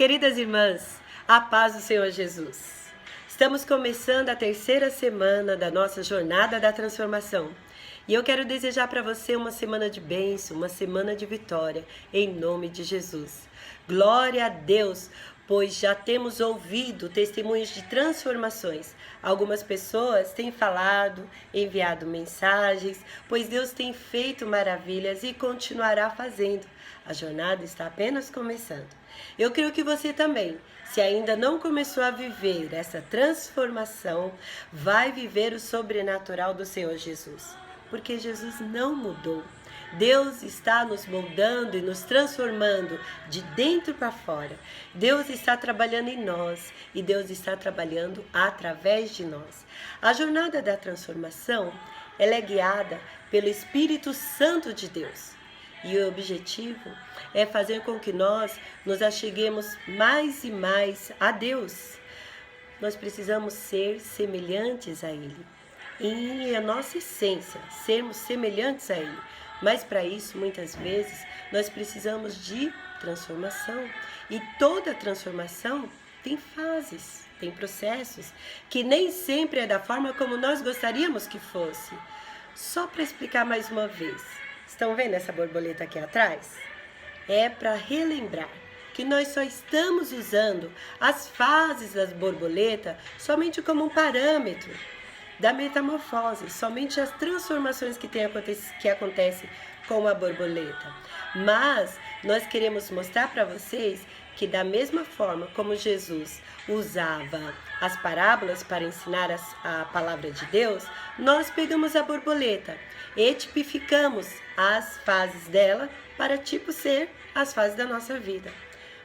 Queridas irmãs, a paz do Senhor Jesus. Estamos começando a terceira semana da nossa jornada da transformação. E eu quero desejar para você uma semana de bênção, uma semana de vitória, em nome de Jesus. Glória a Deus, pois já temos ouvido testemunhos de transformações. Algumas pessoas têm falado, enviado mensagens, pois Deus tem feito maravilhas e continuará fazendo. A jornada está apenas começando. Eu creio que você também, se ainda não começou a viver essa transformação, vai viver o sobrenatural do Senhor Jesus. Porque Jesus não mudou. Deus está nos moldando e nos transformando de dentro para fora. Deus está trabalhando em nós e Deus está trabalhando através de nós. A jornada da transformação, ela é guiada pelo Espírito Santo de Deus. E o objetivo é fazer com que nós nos acheguemos mais e mais a Deus. Nós precisamos ser semelhantes a Ele. E a nossa essência, sermos semelhantes a Ele. Mas para isso, muitas vezes, nós precisamos de transformação. E toda transformação tem fases, tem processos, que nem sempre é da forma como nós gostaríamos que fosse. Só para explicar mais uma vez. Estão vendo essa borboleta aqui atrás? É para relembrar que nós só estamos usando as fases das borboletas somente como um parâmetro da metamorfose, somente as transformações que acontecem com a borboleta. Mas nós queremos mostrar para vocês que da mesma forma como Jesus usava as parábolas para ensinar a palavra de Deus, nós pegamos a borboleta e tipificamos as fases dela para tipo ser as fases da nossa vida.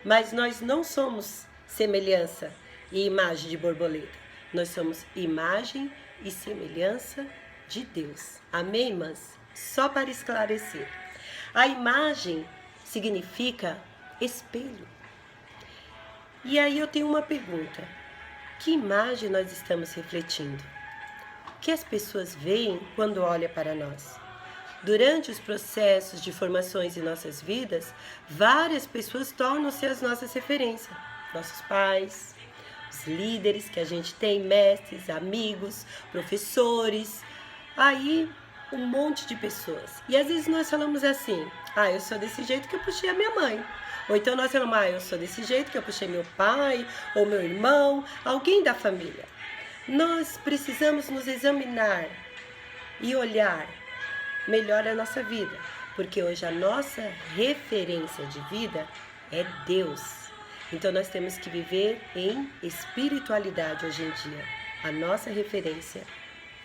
Mas nós não somos semelhança e imagem de borboleta. Nós somos imagem e semelhança de Deus. Amém, irmãs? Só para esclarecer. A imagem significa espelho. E aí eu tenho uma pergunta. Que imagem nós estamos refletindo? O que as pessoas veem quando olham para nós? Durante os processos de formações em nossas vidas, várias pessoas tornam-se as nossas referências. Nossos pais, os líderes que a gente tem, mestres, amigos, professores, aí um monte de pessoas. E às vezes nós falamos assim, eu sou desse jeito que eu puxei a minha mãe. Ou então nós falamos, eu sou desse jeito que eu puxei meu pai, ou meu irmão, alguém da família. Nós precisamos nos examinar e olhar melhor a nossa vida, porque hoje a nossa referência de vida é Deus. Então nós temos que viver em espiritualidade hoje em dia. A nossa referência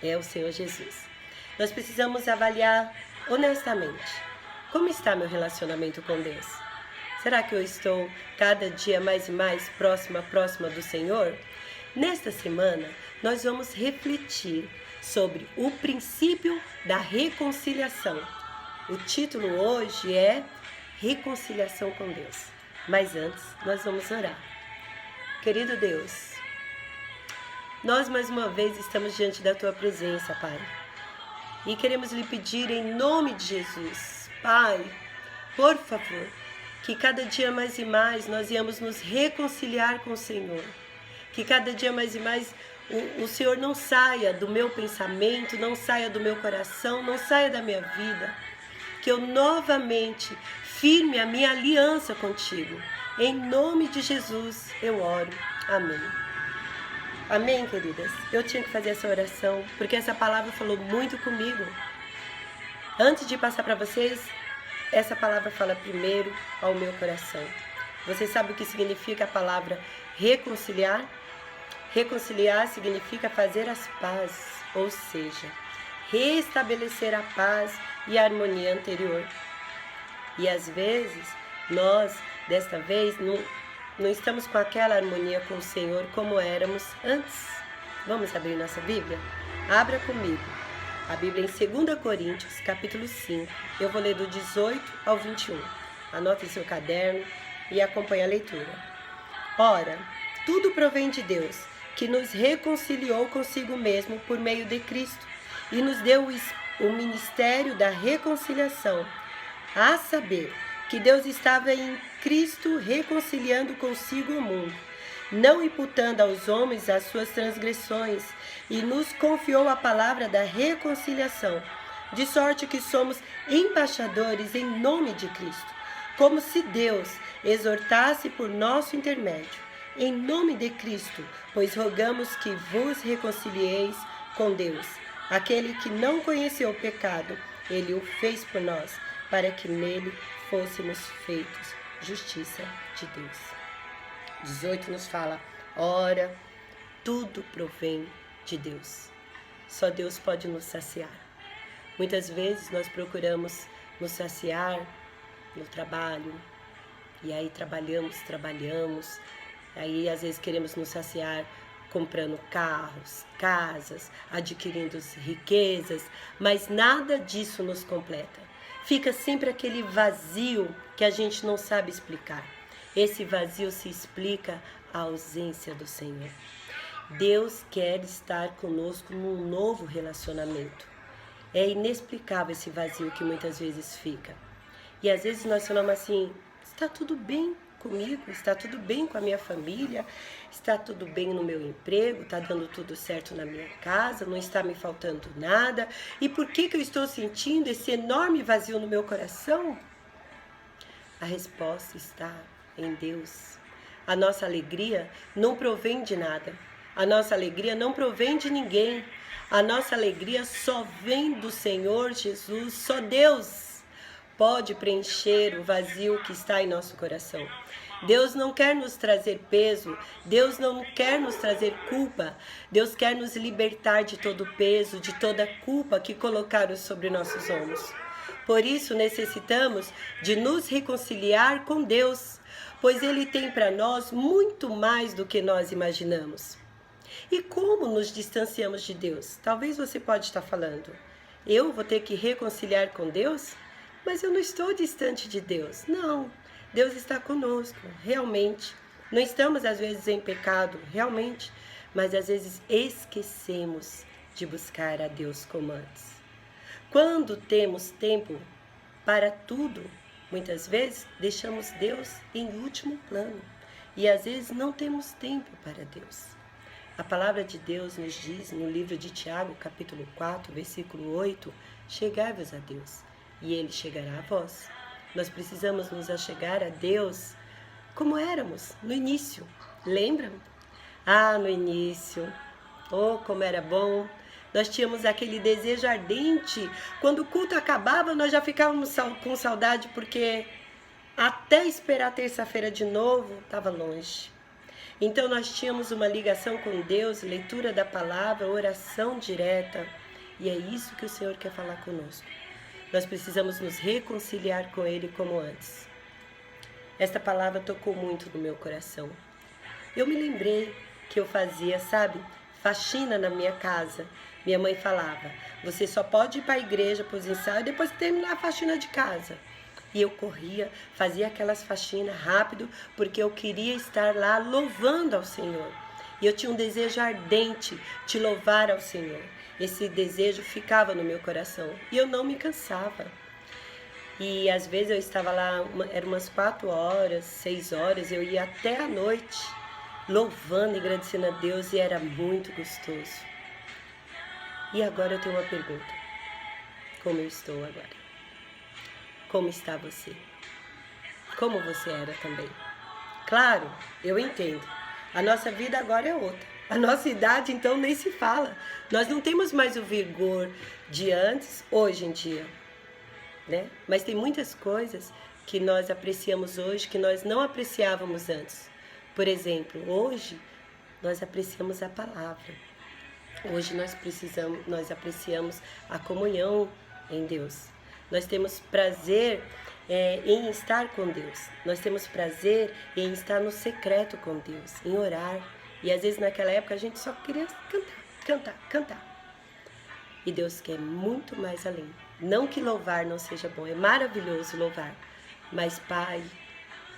é o Senhor Jesus. Nós precisamos avaliar honestamente como está meu relacionamento com Deus. Será que eu estou cada dia mais e mais próxima do Senhor? Nesta semana, nós vamos refletir sobre o princípio da reconciliação. O título hoje é Reconciliação com Deus. Mas antes, nós vamos orar. Querido Deus, nós mais uma vez estamos diante da Tua presença, Pai. E queremos lhe pedir em nome de Jesus, Pai, por favor, que cada dia mais e mais nós íamos nos reconciliar com o Senhor. Que cada dia mais e mais o Senhor não saia do meu pensamento, não saia do meu coração, não saia da minha vida. Que eu novamente firme a minha aliança contigo. Em nome de Jesus eu oro. Amém. Amém, queridas? Eu tinha que fazer essa oração, porque essa palavra falou muito comigo. Antes de passar para vocês, essa palavra fala primeiro ao meu coração. Você sabe o que significa a palavra reconciliar? Reconciliar significa fazer as pazes, ou seja, restabelecer a paz e a harmonia anterior. E às vezes, nós, desta vez, não estamos com aquela harmonia com o Senhor como éramos antes. Vamos abrir nossa Bíblia? Abra comigo. A Bíblia em 2 Coríntios, capítulo 5. Eu vou ler do 18 ao 21. Anote em seu caderno e acompanhe a leitura. Ora, tudo provém de Deus, que nos reconciliou consigo mesmo por meio de Cristo e nos deu o ministério da reconciliação, a saber, que Deus estava em Cristo reconciliando consigo o mundo, não imputando aos homens as suas transgressões, e nos confiou a palavra da reconciliação, de sorte que somos embaixadores em nome de Cristo, como se Deus exortasse por nosso intermédio. Em nome de Cristo, pois rogamos que vos reconcilieis com Deus. Aquele que não conheceu o pecado, ele o fez por nós, para que nele fôssemos feitos justiça de Deus. 18 nos fala: ora, tudo provém de Deus. Só Deus pode nos saciar. Muitas vezes nós procuramos nos saciar no trabalho, e aí trabalhamos, aí às vezes queremos nos saciar comprando carros, casas, adquirindo riquezas, mas nada disso nos completa. Fica sempre aquele vazio que a gente não sabe explicar. Esse vazio se explica a ausência do Senhor. Deus quer estar conosco num novo relacionamento. É inexplicável esse vazio que muitas vezes fica. E às vezes nós falamos assim: está tudo bem comigo, está tudo bem com a minha família, está tudo bem no meu emprego, está dando tudo certo na minha casa, não está me faltando nada. E por que eu estou sentindo esse enorme vazio no meu coração? A resposta está em Deus. A nossa alegria não provém de nada. A nossa alegria não provém de ninguém. A nossa alegria só vem do Senhor Jesus. Só Deus pode preencher o vazio que está em nosso coração. Deus não quer nos trazer peso, Deus não quer nos trazer culpa, Deus quer nos libertar de todo peso, de toda culpa que colocaram sobre nossos ombros. Por isso necessitamos de nos reconciliar com Deus, pois Ele tem para nós muito mais do que nós imaginamos. E como nos distanciamos de Deus? Talvez você pode estar falando: eu vou ter que reconciliar com Deus? Mas eu não estou distante de Deus. Não, Deus está conosco, realmente. Não estamos às vezes em pecado, realmente, mas às vezes esquecemos de buscar a Deus como antes. Quando temos tempo para tudo, muitas vezes deixamos Deus em último plano e às vezes não temos tempo para Deus. A palavra de Deus nos diz no livro de Tiago, capítulo 4, versículo 8, chegai-vos a Deus, e Ele chegará a vós. Nós precisamos nos achegar a Deus como éramos no início. Lembram? No início, como era bom. Nós tínhamos aquele desejo ardente. Quando o culto acabava, nós já ficávamos com saudade, porque até esperar a terça-feira de novo, estava longe. Então nós tínhamos uma ligação com Deus, leitura da palavra, oração direta. E é isso que o Senhor quer falar conosco. Nós precisamos nos reconciliar com Ele como antes. Esta palavra tocou muito no meu coração. Eu me lembrei que eu fazia, faxina na minha casa. Minha mãe falava: você só pode ir para a igreja, para os ensaios, depois que terminar a faxina de casa. E eu corria, fazia aquelas faxinas rápido, porque eu queria estar lá louvando ao Senhor. E eu tinha um desejo ardente de louvar ao Senhor. Esse desejo ficava no meu coração e eu não me cansava. E às vezes eu estava lá, eram umas 4 horas, 6 horas, eu ia até a noite, louvando e agradecendo a Deus, e era muito gostoso. E agora eu tenho uma pergunta: como eu estou agora? Como está você? Como você era também? Claro, eu entendo. A nossa vida agora é outra. A nossa idade, então, nem se fala. Nós não temos mais o vigor de antes, hoje em dia, né? Mas tem muitas coisas que nós apreciamos hoje que nós não apreciávamos antes. Por exemplo, hoje nós apreciamos a palavra. Hoje nós apreciamos a comunhão em Deus. Nós temos prazer em estar com Deus. Nós temos prazer em estar no secreto com Deus, em orar. E às vezes naquela época a gente só queria cantar. E Deus quer muito mais além. Não que louvar não seja bom, é maravilhoso louvar. Mas Pai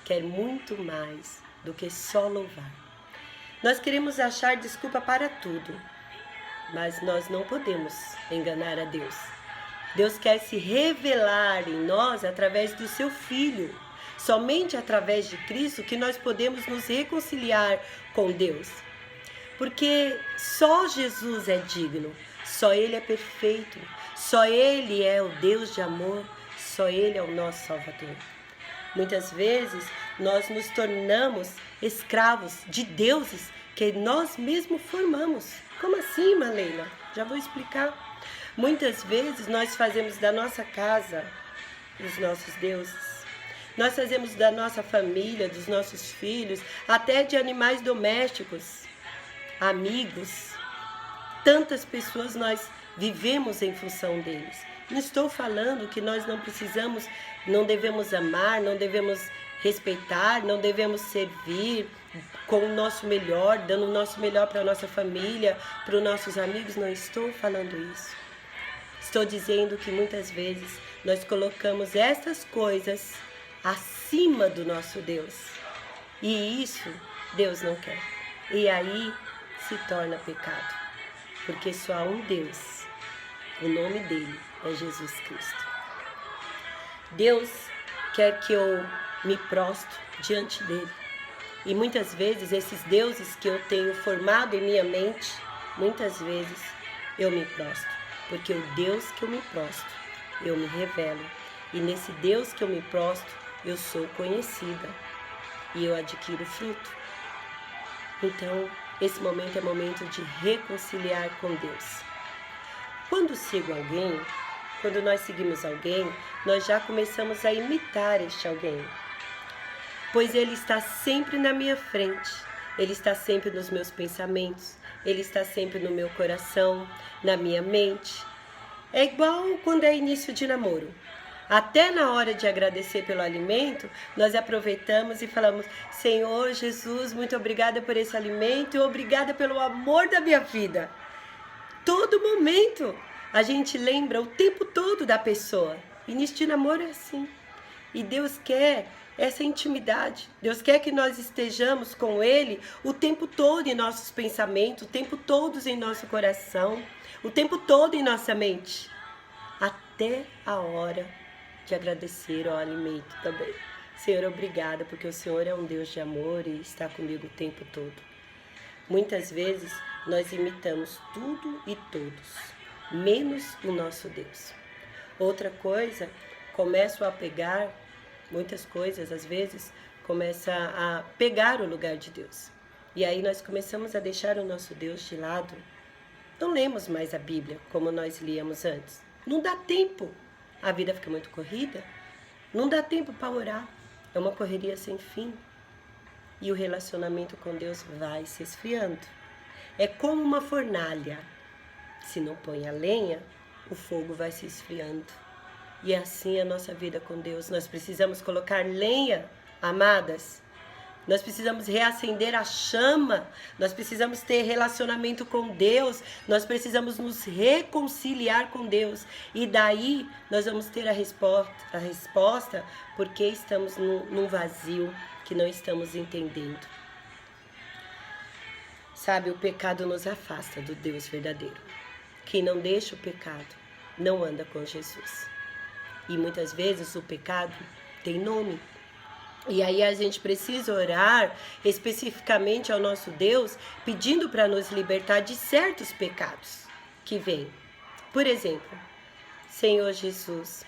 quer muito mais do que só louvar. Nós queremos achar desculpa para tudo, mas nós não podemos enganar a Deus. Deus quer se revelar em nós através do seu Filho. Somente através de Cristo que nós podemos nos reconciliar com Deus. Porque só Jesus é digno, só Ele é perfeito, só Ele é o Deus de amor, só Ele é o nosso Salvador. Muitas vezes nós nos tornamos escravos de deuses que nós mesmos formamos. Como assim, Maleila? Já vou explicar. Muitas vezes nós fazemos da nossa casa os nossos deuses. Nós fazemos da nossa família, dos nossos filhos, até de animais domésticos, amigos. Tantas pessoas nós vivemos em função deles. Não estou falando que nós não precisamos, não devemos amar, não devemos respeitar, não devemos servir com o nosso melhor, dando o nosso melhor para a nossa família, para os nossos amigos. Não estou falando isso. Estou dizendo que muitas vezes nós colocamos essas coisas acima do nosso Deus. E isso Deus não quer. E aí se torna pecado. Porque só há um Deus. O nome dele é Jesus Cristo. Deus quer que eu me prostro diante dele. E muitas vezes esses deuses que eu tenho formado em minha mente, muitas vezes eu me prostro. Porque o Deus que eu me prostro, eu me revelo. E nesse Deus que eu me prostro, eu sou conhecida. E eu adquiro fruto. Então, esse momento é momento de reconciliar com Deus. Quando sigo alguém, quando nós seguimos alguém, nós já começamos a imitar este alguém. Pois ele está sempre na minha frente, ele está sempre nos meus pensamentos, ele está sempre no meu coração, na minha mente. É igual quando é início de namoro. Até na hora de agradecer pelo alimento, nós aproveitamos e falamos: Senhor Jesus, muito obrigada por esse alimento e obrigada pelo amor da minha vida. Todo momento a gente lembra o tempo todo da pessoa. Início de namoro é assim. E Deus quer essa intimidade. Deus quer que nós estejamos com Ele o tempo todo em nossos pensamentos, o tempo todo em nosso coração, o tempo todo em nossa mente. Até a hora de agradecer ao alimento também. Senhor, obrigada, porque o Senhor é um Deus de amor e está comigo o tempo todo. Muitas vezes nós imitamos tudo e todos, menos o nosso Deus. Outra coisa, começo a pegar, muitas coisas às vezes, começa a pegar o lugar de Deus. E aí nós começamos a deixar o nosso Deus de lado. Não lemos mais a Bíblia como nós líamos antes. Não dá tempo. A vida fica muito corrida, não dá tempo para orar, é uma correria sem fim. E o relacionamento com Deus vai se esfriando. É como uma fornalha, se não põe a lenha, o fogo vai se esfriando. E assim é a nossa vida com Deus. Nós precisamos colocar lenha, amadas. Nós precisamos reacender a chama, nós precisamos ter relacionamento com Deus, nós precisamos nos reconciliar com Deus. E daí nós vamos ter a resposta porque estamos num vazio que não estamos entendendo. Sabe, o pecado nos afasta do Deus verdadeiro. Quem não deixa o pecado não anda com Jesus. E muitas vezes o pecado tem nome. E aí a gente precisa orar especificamente ao nosso Deus, pedindo para nos libertar de certos pecados que vêm. Por exemplo, Senhor Jesus,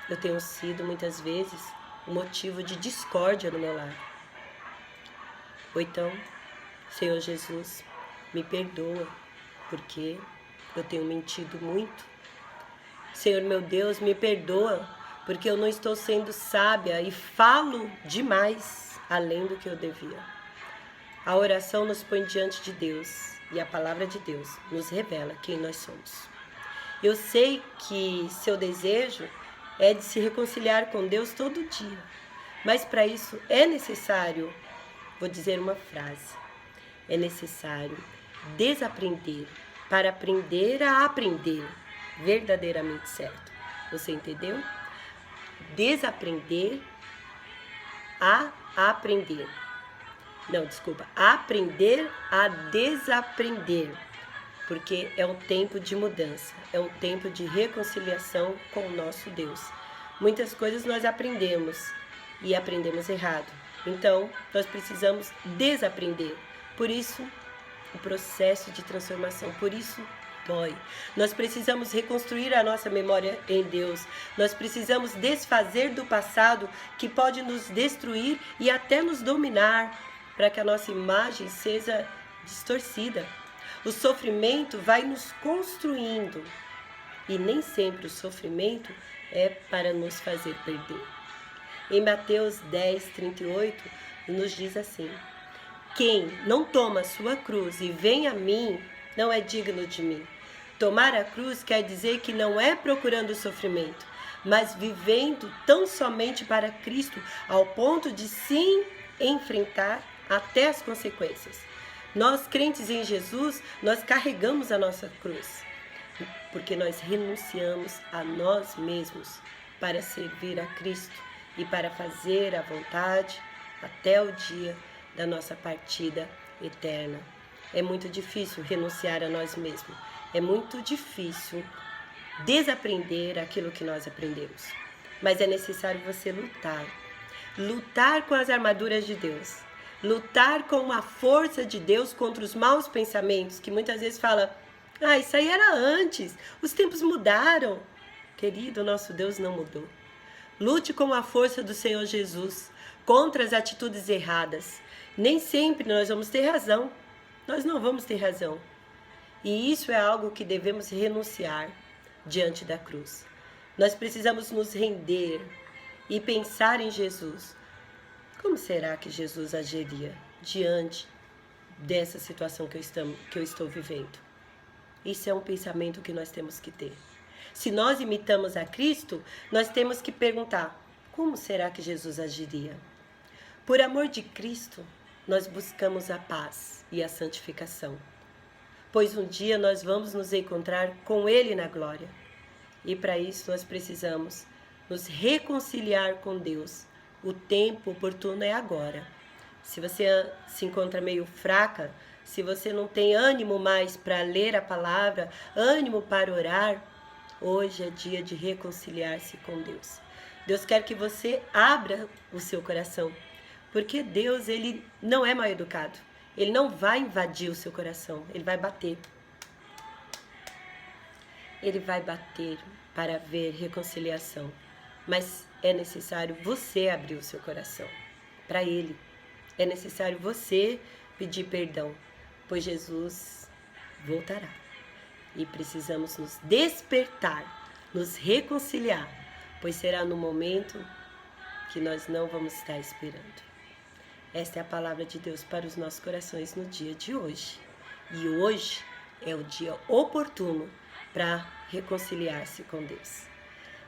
eu tenho sido muitas vezes um motivo de discórdia no meu lar. Ou então, Senhor Jesus, me perdoa, porque eu tenho mentido muito. Senhor meu Deus, me perdoa, porque eu não estou sendo sábia e falo demais além do que eu devia. A oração nos põe diante de Deus e a palavra de Deus nos revela quem nós somos. Eu sei que seu desejo é de se reconciliar com Deus todo dia, mas para isso é necessário, vou dizer uma frase, é necessário desaprender para aprender a aprender verdadeiramente certo. Você entendeu? Desaprender a aprender. Não, desculpa. Aprender a desaprender. Porque é um tempo de mudança. É um tempo de reconciliação com o nosso Deus. Muitas coisas nós aprendemos e aprendemos errado. Então, nós precisamos desaprender. Por isso, o processo de transformação, por isso dói. Nós precisamos reconstruir a nossa memória em Deus. Nós precisamos desfazer do passado que pode nos destruir e até nos dominar, para que a nossa imagem seja distorcida. O sofrimento vai nos construindo e nem sempre o sofrimento é para nos fazer perder. Em Mateus 10:38 nos diz assim: quem não toma sua cruz e vem a mim, não é digno de mim. Tomar a cruz quer dizer que não é procurando o sofrimento, mas vivendo tão somente para Cristo, ao ponto de sim enfrentar até as consequências. Nós, crentes em Jesus, nós carregamos a nossa cruz, porque nós renunciamos a nós mesmos para servir a Cristo e para fazer a vontade até o dia da nossa partida eterna. É muito difícil renunciar a nós mesmos. É muito difícil desaprender aquilo que nós aprendemos. Mas é necessário você lutar. Lutar com as armaduras de Deus. Lutar com a força de Deus contra os maus pensamentos, que muitas vezes fala: ah, isso aí era antes, os tempos mudaram. Querido, nosso Deus não mudou. Lute com a força do Senhor Jesus contra as atitudes erradas. Nem sempre nós vamos ter razão. Nós não vamos ter razão. E isso é algo que devemos renunciar diante da cruz. Nós precisamos nos render e pensar em Jesus. Como será que Jesus agiria diante dessa situação que eu estou vivendo? Isso é um pensamento que nós temos que ter. Se nós imitamos a Cristo, nós temos que perguntar: como será que Jesus agiria? Por amor de Cristo, nós buscamos a paz e a santificação, pois um dia nós vamos nos encontrar com Ele na glória. E para isso nós precisamos nos reconciliar com Deus. O tempo oportuno é agora. Se você se encontra meio fraca, se você não tem ânimo mais para ler a palavra, ânimo para orar, hoje é dia de reconciliar-se com Deus. Deus quer que você abra o seu coração, porque Deus, Ele não é mal educado. Ele não vai invadir o seu coração, Ele vai bater. Ele vai bater para haver reconciliação. Mas é necessário você abrir o seu coração para Ele. É necessário você pedir perdão, pois Jesus voltará. E precisamos nos despertar, nos reconciliar, pois será no momento que nós não vamos estar esperando. Esta é a palavra de Deus para os nossos corações no dia de hoje. E hoje é o dia oportuno para reconciliar-se com Deus.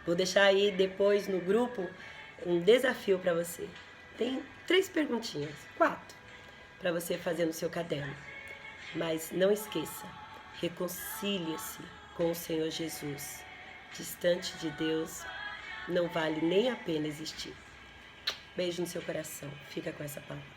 Vou deixar aí depois no grupo um desafio para você. Tem 3 perguntinhas, 4, para você fazer no seu caderno. Mas não esqueça, reconcilie-se com o Senhor Jesus. Distante de Deus não vale nem a pena existir. Beijo no seu coração. Fica com essa palavra.